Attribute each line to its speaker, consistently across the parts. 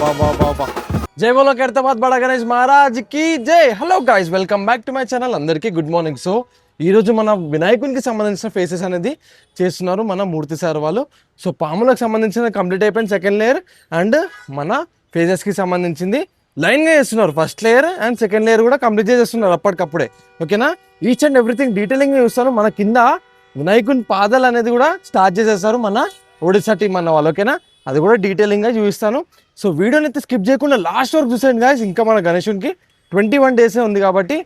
Speaker 1: जय बोलो कैरताबाद बड़ा गणेश महाराज की जय. Hello guys, welcome back to my channel. అందరికీ గుడ్ మార్నింగ్. సో ఈరోజు మన వినాయకునికి సంబంధించిన ఫేసెస్ అనేది చేస్తున్నారు మన మూర్తి సార్ వాళ్ళు. సో పాములకు సంబంధించిన కంప్లీట్ అయిపోయింది సెకండ్ లేయర్, అండ్ మన ఫేసెస్కి సంబంధించింది లైన్గా చేస్తున్నారు. First layer and second layer కూడా కంప్లీట్ చేస్తున్నారు అప్పటికప్పుడే. ఓకేనా, ఈచ్ అండ్ ఎవ్రీథింగ్ డీటెయిలింగ్గా చూస్తారు. మన కింద వినాయకుని పాదాలు అనేది కూడా స్టార్ట్ చేసేస్తారు మన ఒడిశా టీం అన్న వాళ్ళు. ఓకేనా, అది కూడా డీటెయిలింగ్గా చూపిస్తాను. సో వీడియోని అయితే స్కిప్ చేయకుండా లాస్ట్ వరకు చూసేయండి గాయ్స్. ఇంకా మన గణేశునికి 21 డేసే ఉంది కాబట్టి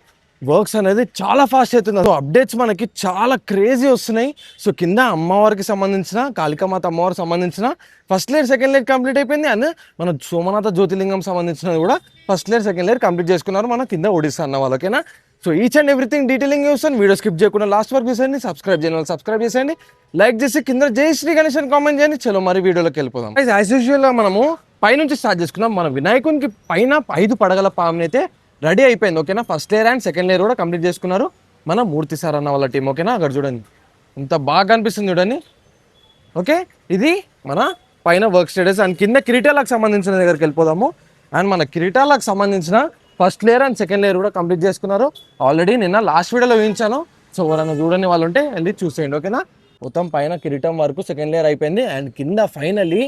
Speaker 1: వర్క్స్ అనేది చాలా ఫాస్ట్ అవుతుంది. సో అప్డేట్స్ మనకి చాలా క్రేజీ వస్తున్నాయి. సో కింద అమ్మవారికి సంబంధించిన కాళికామాత అమ్మవారికి సంబంధించిన first layer second layer complete అయిపోయింది. అండ్ మన సోమనాథ జ్యోతిలింగం సంబంధించినది కూడా first layer second layer complete చేసుకున్నారు మన కింద ఒడిశా అన్న వాళ్ళు. ఓకేనా, so each and everything detailing చూస్తాను. వీడియో స్కిప్ చేయకుండా లాస్ట్ వరకు చూసేయండి. సబ్స్క్రైబ్ చేయండి, సబ్స్క్రైబ్ చేసేయండి, లైక్ చేసి కింద జై శ్రీ గణేష్ అని కామెంట్ చేయండి. చలో మరి వీడియోలోకి వెళ్ళిపోదాం. యాజ్ యూజువల్గా మనము పైనుంచి స్టార్ట్ చేసుకున్నాం. మన వినాయకునికి పైన 5 పడగల పాముని అయితే రెడీ అయిపోయింది. ఓకేనా, first layer and second layer కూడా కంప్లీట్ చేసుకున్నారు మన మూర్తి సార్ అన్న వాళ్ళ టీం. ఓకేనా, అక్కడ చూడండి ఇంత బాగా అనిపిస్తుంది చూడండి. ఓకే, ఇది మన పైన వర్క్ స్టేటస్. అండ్ కింద కిరీటాలకు సంబంధించిన దగ్గరికి వెళ్ళిపోదాము. అండ్ మన కిరీటాలకు సంబంధించిన first layer and second layer కూడా కంప్లీట్ చేసుకున్నారు. ఆల్రెడీ నిన్న లాస్ట్ వీడియోలో చూపించాను. సో ఎవరైనా చూడని వాళ్ళు ఉంటే వెళ్ళి చూసేయండి. ఓకేనా, మొత్తం పైన కిరీటం వరకు సెకండ్ లేయర్ అయిపోయింది. అండ్ కింద ఫైనల్లీ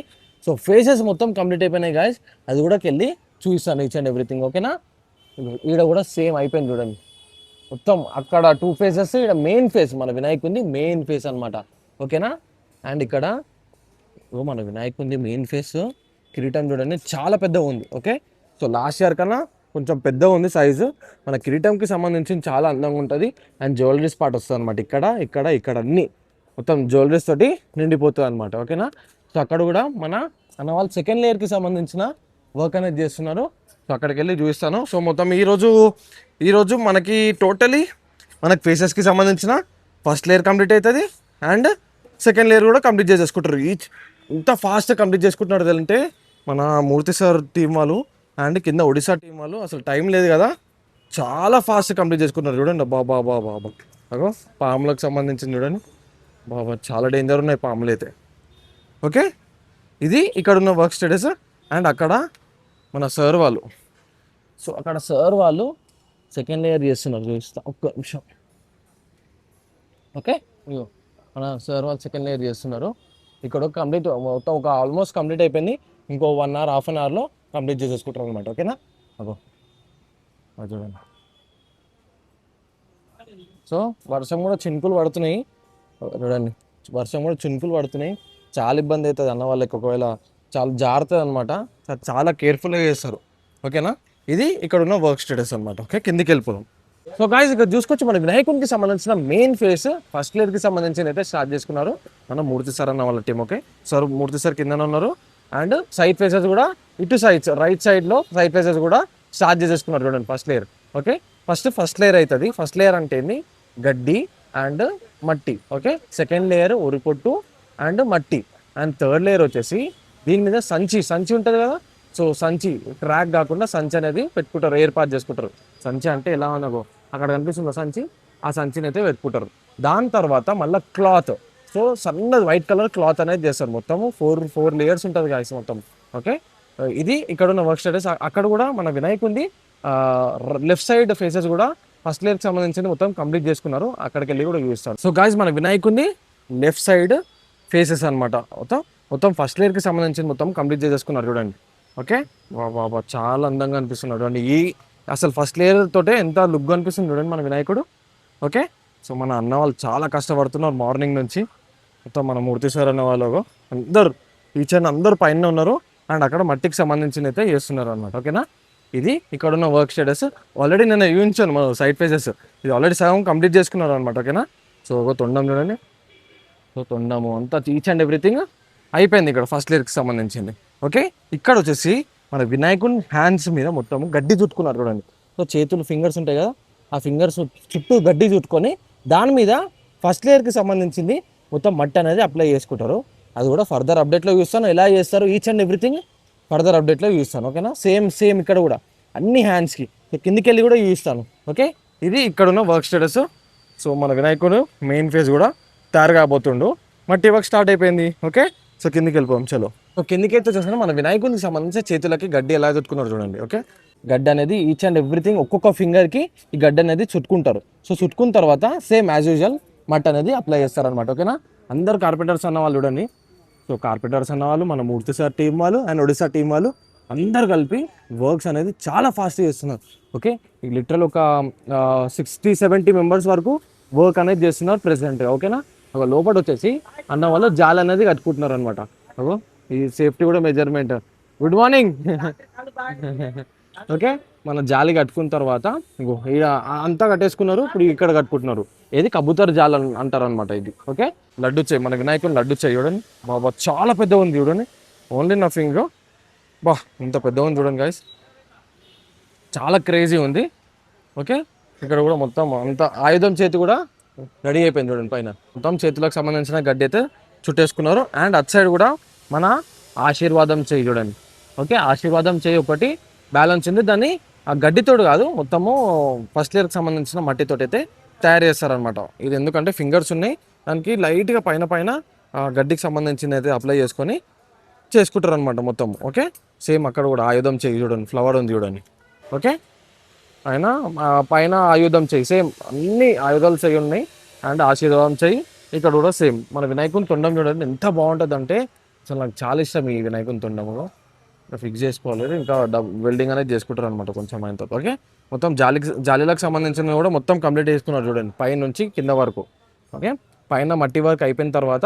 Speaker 1: సో ఫేసెస్ మొత్తం కంప్లీట్ అయిపోయినాయి గాయస్. అది కూడా వెళ్ళి చూపిస్తాను ఈచ్ అండ్ ఎవ్రీథింగ్. ఓకేనా, ఈడ కూడా సేమ్ అయిపోయింది చూడండి. మొత్తం అక్కడ 2 ఫేసెస్, ఇక్కడ మెయిన్ ఫేస్ మన వినాయకుడిని మెయిన్ ఫేస్ అనమాట. ఓకేనా, అండ్ ఇక్కడ మన వినాయకుడిని మెయిన్ ఫేస్ కిరీటం చూడండి చాలా పెద్దగా ఉంది. ఓకే, సో లాస్ట్ ఇయర్ కన్నా కొంచెం పెద్దగా ఉంది సైజు. మన కిరీటంకి సంబంధించి చాలా అందంగా ఉంటుంది. అండ్ జ్యువెలరీస్ పార్ట్ వస్తుంది అనమాట. ఇక్కడ అన్నీ మొత్తం జ్యువెలరీస్ తోటి నిండిపోతుంది అనమాట. ఓకేనా, సో అక్కడ కూడా మన అన్న వాళ్ళు సెకండ్ లేయర్కి సంబంధించిన వర్క్ అనేది చేస్తున్నారు. సో అక్కడికి వెళ్ళి చూపిస్తాను. సో మొత్తం ఈరోజు మనకి టోటలీ మనకి ఫేసెస్కి సంబంధించిన ఫస్ట్ లేయర్ కంప్లీట్ అవుతుంది అండ్ సెకండ్ లేయర్ కూడా కంప్లీట్ చేసేసుకుంటారు. ఇంత ఫాస్ట్ కంప్లీట్ చేసుకుంటున్నారు అంటే మన మూర్తి సార్ టీం వాళ్ళు అండ్ కింద ఒడిశా టీం వాళ్ళు అసలు టైం లేదు కదా, చాలా ఫాస్ట్ కంప్లీట్ చేసుకుంటున్నారు చూడండి. బాబా అగో పాములకు సంబంధించింది చూడండి. బాబా చాలా డేంజర్ ఉన్నాయి పాములు అయితే. ఓకే, ఇది ఇక్కడ ఉన్న వర్క్ స్టేటస్. అండ్ అక్కడ మన సార్ వాళ్ళు, సో అక్కడ సార్ వాళ్ళు సెకండ్ లేయర్ చేస్తున్నారు. చూపిస్తా ఒక్క నిమిషం. ఓకే, ఇగో మన సార్ వాళ్ళు సెకండ్ లేయర్ చేస్తున్నారు. ఇక్కడ కంప్లీట్ మొత్తం ఆల్మోస్ట్ కంప్లీట్ అయిపోయింది. ఇంకో 1 hour హాఫ్ అన్ అవర్లో కంప్లీట్ చేసేసుకుంటారు అనమాట. ఓకేనా, అగో చూడండి. సో వర్షం కూడా చినుకులు పడుతున్నాయి చూడండి. చినుకులు పడుతున్నాయి. చాలా ఇబ్బంది అవుతుంది అన్న వాళ్ళకి. ఒకవేళ చాలా జాగ్రత్త అనమాట, చాలా కేర్ఫుల్గా చేస్తారు. ఓకేనా, ఇది ఇక్కడ ఉన్న వర్క్ స్టేటస్ అనమాట. ఓకే, కిందికి వెళ్ళిపోదాం. సో గాయ్స్ ఇక్కడ చూసుకొచ్చి మన వినాయకునికి సంబంధించిన మెయిన్ ఫేస్ ఫస్ట్ లేయర్కి సంబంధించిన అయితే స్టార్ట్ చేసుకున్నారు మన మూర్తి సార్ అన్న వాళ్ళ టీం. ఓకే, సార్ మూర్తి సార్ కిందనే ఉన్నారు. అండ్ సైడ్ ఫేసెస్ కూడా ఇటు సైడ్స్ రైట్ సైడ్లో సైడ్ ఫేసెస్ కూడా స్టార్ట్ చేసేసుకున్నారు చూడండి first layer. Okay, first layer అవుతుంది. ఫస్ట్ లేయర్ అంటే ఏంది, గడ్డి అండ్ మట్టి. ఓకే, సెకండ్ లేయర్ ఉరిపొట్టు అండ్ మట్టి. అండ్ థర్డ్ లేయర్ వచ్చేసి దీని మీద సంచి ఉంటుంది కదా. సో సంచి ట్రాక్ కాకుండా సంచి అనేది పెట్టుకుంటారు, ఏర్పాటు చేసుకుంటారు. సంచి అంటే ఎలా ఉన్నగో అక్కడ కనిపిస్తుందో సంచి, ఆ సంచిని అయితే పెట్టుకుంటారు. దాని తర్వాత మళ్ళీ క్లాత్, సో సన్నది వైట్ కలర్ క్లాత్ అనేది చేస్తారు. మొత్తము 4 లేయర్స్ ఉంటుంది గాయస్ మొత్తం. ఓకే, ఇది ఇక్కడ ఉన్న వర్క్ స్టేటస్. అక్కడ కూడా మన వినాయకుడి లెఫ్ట్ సైడ్ ఫేసెస్ కూడా ఫస్ట్ లేయర్కి సంబంధించింది మొత్తం కంప్లీట్ చేసుకున్నారు. అక్కడికి వెళ్ళి కూడా చూపిస్తారు. సో గాయస్ మన వినాయకుడి లెఫ్ట్ సైడ్ ఫేసెస్ అనమాట. మొత్తం ఫస్ట్ లేయర్కి సంబంధించి మొత్తం కంప్లీట్ చేసేసుకున్నారు చూడండి. ఓకే, బాబా చాలా అందంగా అనిపిస్తున్నాడు చూడండి. అసలు ఫస్ట్ లేయర్ తోటే ఎంత లుక్ అనిపిస్తుంది చూడండి మన వినాయకుడు. ఓకే, సో మన అన్న వాళ్ళు చాలా కష్టపడుతున్నారు మార్నింగ్ నుంచి. మొత్తం మన మూర్తి సార్ అన్న వాళ్ళు అందరు అందరూ పైన ఉన్నారు. అండ్ అక్కడ మట్టికి సంబంధించిన అయితే చేస్తున్నారు అనమాట. ఓకేనా, ఇది ఇక్కడ ఉన్న వర్క్ స్టేటస్. ఆల్రెడీ నేను చూపించాను మన సైడ్ ఫేసెస్. ఇది ఆల్రెడీ సగం కంప్లీట్ చేసుకున్నారు అనమాట. ఓకేనా, సో ఒక తొండం చూడండి. సో తొండము అంతా ఈచ్ అండ్ ఎవ్రీథింగ్ అయిపోయింది ఇక్కడ ఫస్ట్ లేయర్కి సంబంధించింది. ఓకే, ఇక్కడ వచ్చేసి మన వినాయకుని హ్యాండ్స్ మీద మొత్తం గడ్డి చుట్టుకున్నారు చూడండి. సో చేతులు ఫింగర్స్ ఉంటాయి కదా, ఆ ఫింగర్స్ చుట్టూ గడ్డి చుట్టుకొని దాని మీద ఫస్ట్ లేయర్కి సంబంధించింది మొత్తం మట్టి అనేది అప్లై చేసుకుంటారు. అది కూడా ఫర్దర్ అప్డేట్లో చూస్తాను ఎలా చేస్తారు. ఈచ్ అండ్ ఎవ్రీథింగ్ ఫర్దర్ అప్డేట్లో చూస్తాను. ఓకేనా, సేమ్ ఇక్కడ కూడా అన్ని హ్యాండ్స్కి కిందికి వెళ్ళి కూడా చూస్తాను. ఓకే, ఇది ఇక్కడ ఉన్న వర్క్ స్టేటస్. సో మన వినాయకుడు మెయిన్ ఫేస్ కూడా తయారు కాబోతుండు. మట్టి వర్క్ స్టార్ట్ అయిపోయింది. ఓకే, సో కిందికి వెళ్ళిపోయాం చలో. సో కిందికైతే వచ్చేసిన మన వినాయకునికి సంబంధించిన చేతులకి గడ్డి ఎలా చుట్టుకున్నారు చూడండి. ఓకే, గడ్డి అనేది ఈచ్ అండ్ ఎవ్రీథింగ్ ఒక్కొక్క ఫింగర్కి ఈ గడ్డి అనేది చుట్టుకుంటారు. సో చుట్టుకున్న తర్వాత సేమ్ యాజ్ యూజువల్ మట్ అనేది అప్లై చేస్తారనమాట. ఓకేనా, అందరు కార్పెంటర్స్ అన్న వాళ్ళు చూడండి. సో కార్పెంటర్స్ అన్న వాళ్ళు, మన మూర్తి సార్ టీం వాళ్ళు అండ్ ఒడిశా టీం వాళ్ళు అందరు కలిపి వర్క్స్ అనేది చాలా ఫాస్ట్గా చేస్తున్నారు. ఓకే, లిటరల్ ఒక 60-70 మెంబర్స్ వరకు వర్క్ అనేది చేస్తున్నారు ప్రెసెంట్గా. ఓకేనా, ఒక లోపల వచ్చేసి అన్న వాళ్ళు జాల్ అనేది కట్టుకుంటున్నారు అనమాట. అగో ఈ సేఫ్టీ కూడా మెజర్మెంట్. Good morning. ఓకే, మన జాలి కట్టుకున్న తర్వాత ఇంకో అంతా కట్టేసుకున్నారు. ఇప్పుడు ఇక్కడ కట్టుకుంటున్నారు. ఏది కబూతర్ జాల్ అంటారు అనమాట ఇది. ఓకే, లడ్డు చేయి, మన వినాయకుని లడ్డు చేయి చూడండి. బాబా చాలా పెద్దగా ఉంది చూడండి. ఓన్లీ నా ఫింగర్ బా ఇంత పెద్దగా ఉంది చూడండి గైస్, చాలా క్రేజీ ఉంది. ఓకే, ఇక్కడ కూడా మొత్తం అంత ఆయుధం చేతి కూడా రెడీ అయిపోయింది చూడండి. పైన మొత్తం చేతులకు సంబంధించిన గడ్డి అయితే చుట్టేసుకున్నారు. అండ్ అట్ సైడ్ కూడా మన ఆశీర్వాదం చేయి చూడండి. ఓకే, ఆశీర్వాదం చేయి ఒకటి బ్యాలెన్స్ ఉంది. దాన్ని ఆ గడ్డితోడు కాదు, మొత్తము ఫస్ట్ ఇయర్కి సంబంధించిన మట్టితోటి అయితే తయారు చేస్తారనమాట. ఇది ఎందుకంటే ఫింగర్స్ ఉన్నాయి, దానికి లైట్గా పైన పైన గడ్డికి సంబంధించింది అయితే అప్లై చేసుకొని చేసుకుంటారు అనమాట మొత్తం. ఓకే, సేమ్ అక్కడ కూడా ఆయుధం చేయి చూడండి, ఫ్లవర్ ఉంది చూడండి. ఓకే, ఆయన పైన ఆయుధం చేయి, సేమ్ అన్ని ఆయుధాలు చేయి ఉన్నాయి. అండ్ ఆశీర్వాదం చేయి ఇక్కడ కూడా సేమ్. మన వినాయకుని తొండం చూడండి ఎంత బాగుంటుంది అంటే, అసలు నాకు చాలా ఇష్టం ఈ వినాయకుని తొండము. ఫిక్స్ చేసుకోలేదు, ఇంకా వెల్డింగ్ అనేది చేసుకుంటారు అనమాట కొంచెం ఆయనతో. ఓకే, మొత్తం జాలీలకు సంబంధించిన కూడా మొత్తం కంప్లీట్ చేసుకున్నారు చూడండి, పై నుంచి కింద వరకు. ఓకే, పైన మట్టి వర్క్ అయిపోయిన తర్వాత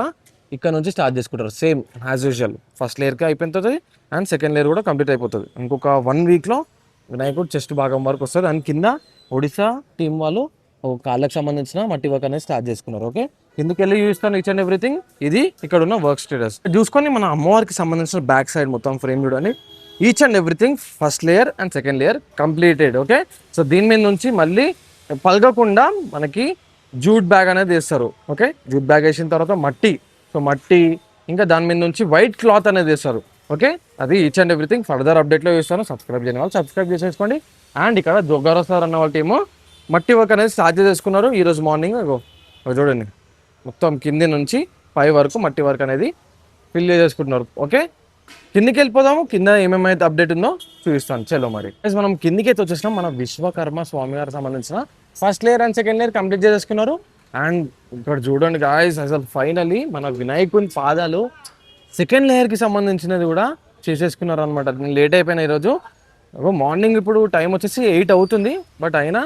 Speaker 1: ఇక్కడ నుంచి స్టార్ట్ చేసుకుంటారు సేమ్ యాజ్ యూజువల్. ఫస్ట్ లేయర్కి అయిపోతుంది అండ్ సెకండ్ లేయర్ కూడా కంప్లీట్ అయిపోతుంది. ఇంకొక 1 వీక్లో వినాయకుడు చెస్ట్ భాగం వరకు వస్తుంది. అండ్ కింద ఒడిశా టీం వాళ్ళు కాళ్ళకి సంబంధించిన మట్టి వర్క్ అనేది స్టార్ట్ చేసుకున్నారు. ఓకే, కిందకి వెళ్ళి చూస్తాను ఈచ్ అండ్ ఎవ్రీథింగ్. ఇది ఇక్కడ ఉన్న వర్క్ స్టేటస్ చూసుకొని మన అమ్మవారికి సంబంధించిన బ్యాక్ సైడ్ మొత్తం ఫ్రేమ్ చూడండి. Each and everything first layer and second layer completed. Okay, so దీని మీద నుంచి మళ్ళీ పలగకుండా మనకి జూట్ బ్యాగ్ అనేది వేస్తారు. ఓకే, జూట్ బ్యాగ్ వేసిన తర్వాత మట్టి, సో మట్టి ఇంకా దాని మీద నుంచి వైట్ క్లాత్ అనేది వేస్తారు. ఓకే, అది ఈచ్ అండ్ ఎవ్రీథింగ్ ఫర్దర్ అప్డేట్లో వేస్తాను. సబ్స్క్రైబ్ చేయని వాళ్ళు సబ్స్క్రైబ్ చేసేసుకోండి. అండ్ ఇక్కడ జోగారా సార్ అన్న వాళ్ళ టీము మట్టి వర్క్ అనేది స్టార్ట్ చేసుకున్నారు ఈరోజు మార్నింగ్. చూడండి మొత్తం కింది నుంచి పై వరకు మట్టి వర్క్ అనేది ఫిల్ చేసుకుంటున్నారు. ఓకే, కిందికి వెళ్ళిపోదాము. కింద ఏమేమైతే అప్డేట్ ఉందో చూపిస్తాను. చలో మరి మనం కిందికి అయితే వచ్చేసినాం. మన విశ్వకర్మ స్వామి గారికి సంబంధించిన first layer and second layer complete చేసుకున్నారు. అండ్ ఇక్కడ చూడండి గాయస్, అసలు ఫైనలీ మన వినాయకుని పాదాలు సెకండ్ లేయర్కి సంబంధించినది కూడా చేసేసుకున్నారు అనమాట. నేను లేట్ అయిపోయినా ఈరోజు. మార్నింగ్ ఇప్పుడు టైం వచ్చేసి 8 అవుతుంది, బట్ అయినా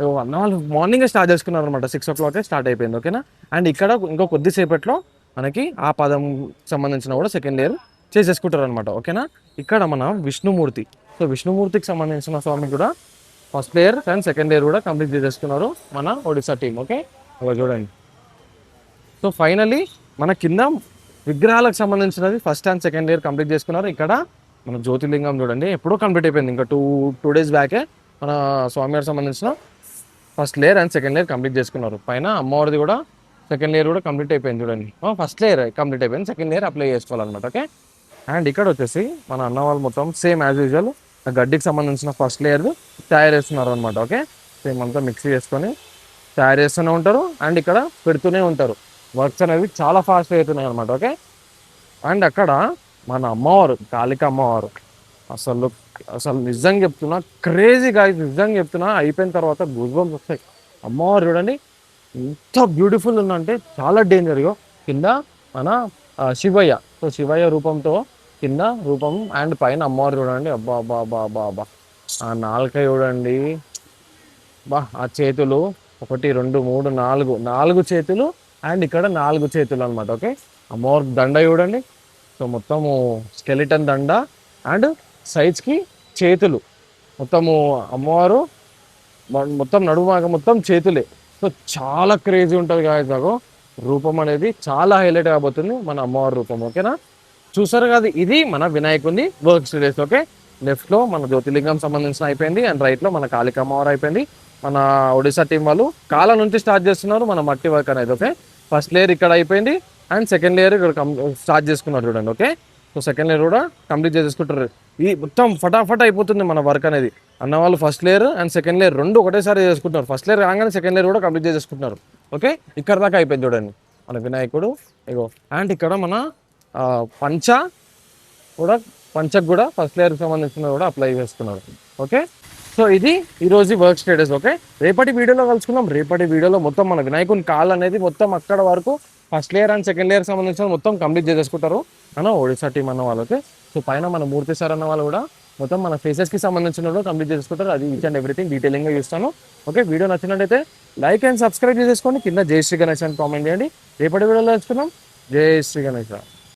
Speaker 1: వాళ్ళు మార్నింగే స్టార్ట్ చేసుకున్నారు అనమాట. 6 o'clock స్టార్ట్ అయిపోయింది. ఓకేనా, అండ్ ఇక్కడ ఇంకో కొద్దిసేపట్లో మనకి ఆ పదం సంబంధించిన కూడా సెకండ్ లేయర్ చేసేసుకుంటారు అనమాట. ఓకేనా, ఇక్కడ మన విష్ణుమూర్తి, సో విష్ణుమూర్తికి సంబంధించిన స్వామి కూడా first layer and second layer కూడా కంప్లీట్ చేసేసుకున్నారు మన ఒడిశా టీం. ఓకే, అలా చూడండి. సో ఫైనలీ మన కింద విగ్రహాలకు సంబంధించినది first and second layer complete చేసుకున్నారు. ఇక్కడ మన జ్యోతిర్లింగం చూడండి ఎప్పుడో కంప్లీట్ అయిపోయింది. ఇంకా టూ డేస్ బ్యాకే మన స్వామివారికి సంబంధించిన first layer and second layer complete చేసుకున్నారు. పైన అమ్మవారిది కూడా సెకండ్ లేయర్ కూడా కంప్లీట్ అయిపోయింది చూడండి. ఫస్ట్ లేయర్ కంప్లీట్ అయిపోయింది, సెకండ్ లేయర్ అప్లై చేసుకోవాలన్నమాట. ఓకే, అండ్ ఇక్కడ వచ్చేసి మన అన్న వాళ్ళు మొత్తం సేమ్ యాజ్ యూజువల్ గడ్డికి సంబంధించిన ఫస్ట్ లేయర్ తయారు చేస్తున్నారు అనమాట. ఓకే, సేమ్ అంతా మిక్సీ చేసుకొని తయారు చేస్తూనే ఉంటారు అండ్ ఇక్కడ పెడుతూనే ఉంటారు. వర్క్స్ అనేవి చాలా ఫాస్ట్ అవుతున్నాయి అనమాట. ఓకే, అండ్ అక్కడ మన అమ్మవారు కాళిక అమ్మవారు అసలు నిజంగా చెప్తున్నా క్రేజీ గాయస్, నిజంగా చెప్తున్నా. అయిపోయిన తర్వాత గూస్బంప్స్ వస్తాయి. అమ్మవారు చూడండి ఎంత బ్యూటిఫుల్ ఉందంటే చాలా డేంజర్గా. కింద మన శివయ్య, సో శివయ్య రూపంతో కింద రూపం అండ్ పైన అమ్మవారు చూడండి. అబ్బా అబ్బా అబ్బా అబ్బా అబ్బా, ఆ నాలుక చూడండి, బా ఆ చేతులు 1 2 3 4 చేతులు అండ్ ఇక్కడ 4 చేతులు అనమాట. ఓకే, అమ్మవారి దండ చూడండి. సో మొత్తము స్కెలిటన్ దండ అండ్ సైడ్స్కి చేతులు, మొత్తము అమ్మవారు మొత్తం నడుమాక మొత్తం చేతులే. సో చాలా క్రేజీ ఉంటుంది గాయస్. రూపం అనేది చాలా హైలైట్ కాబోతుంది మన అమ్మవారి రూపం. ఓకేనా, చూసారు కదా, ఇది మన వినాయకుని వర్క్ స్టేజ్. ఓకే, లెఫ్ట్లో మన జ్యోతిర్లింగం సంబంధించిన అయిపోయింది అండ్ రైట్లో మన కాళిక అమ్మవారు అయిపోయింది. మన ఒడిశా టీం వాళ్ళు కాళ్ళ నుంచి స్టార్ట్ చేస్తున్నారు మన మట్టి వర్క్ అనేది. ఓకే, ఫస్ట్ లేయర్ ఇక్కడ అయిపోయింది అండ్ సెకండ్ లేయర్ ఇక్కడ స్టార్ట్ చేసుకున్నారు చూడండి. ఓకే, సో సెకండ్ లేయర్ కూడా కంప్లీట్ చేసేసుకుంటారు. ఈ మొత్తం ఫటాఫట్ అయిపోతుంది మన వర్క్ అనేది. అన్న వాళ్ళు first layer and second layer రెండు ఒకటేసారి చేసుకుంటున్నారు. ఫస్ట్ లేయర్ రాగానే సెకండ్ లేయర్ కూడా కంప్లీట్ చేసేసుకుంటున్నారు. ఓకే, ఇక్కడ దాకా అయిపోయింది చూడండి మన వినాయకుడు. ఇగో అండ్ ఇక్కడ మన పంచ కూడా పంచకు కూడా ఫస్ట్ లేయర్ సంబంధించిన కూడా అప్లై చేస్తున్నారు. ఓకే, సో ఇది ఈరోజు వర్క్ స్టేటస్. ఓకే, రేపటి వీడియోలో కలుసుకుందాం. రేపటి వీడియోలో మొత్తం మన వినాయకుని కాల్ అనేది మొత్తం అక్కడ వరకు first layer and second layer సంబంధించిన మొత్తం కంప్లీట్ చేసేసుకుంటారు అన్న ఒడిశా టీం అన్న వాళ్ళకి. సో పైన మన మూర్తి సార్ అన్న వాళ్ళు కూడా మొత్తం మన ఫేసెస్కి సంబంధించిన కూడా కంప్లీట్ చేసుకుంటారు. అది ఈచ్ అండ్ ఎవ్రీథింగ్ డీటెయిలింగ్గా చూస్తాను. ఓకే, వీడియో నచ్చినట్టయితే లైక్ అండ్ సబ్స్క్రైబ్ చేసేసుకోండి. కింద జై శ్రీ గణేష్ అని కామెంట్ చేయండి. రేపటి వీడియోలో కలుసుకుందాం. జై శ్రీ గణేష్.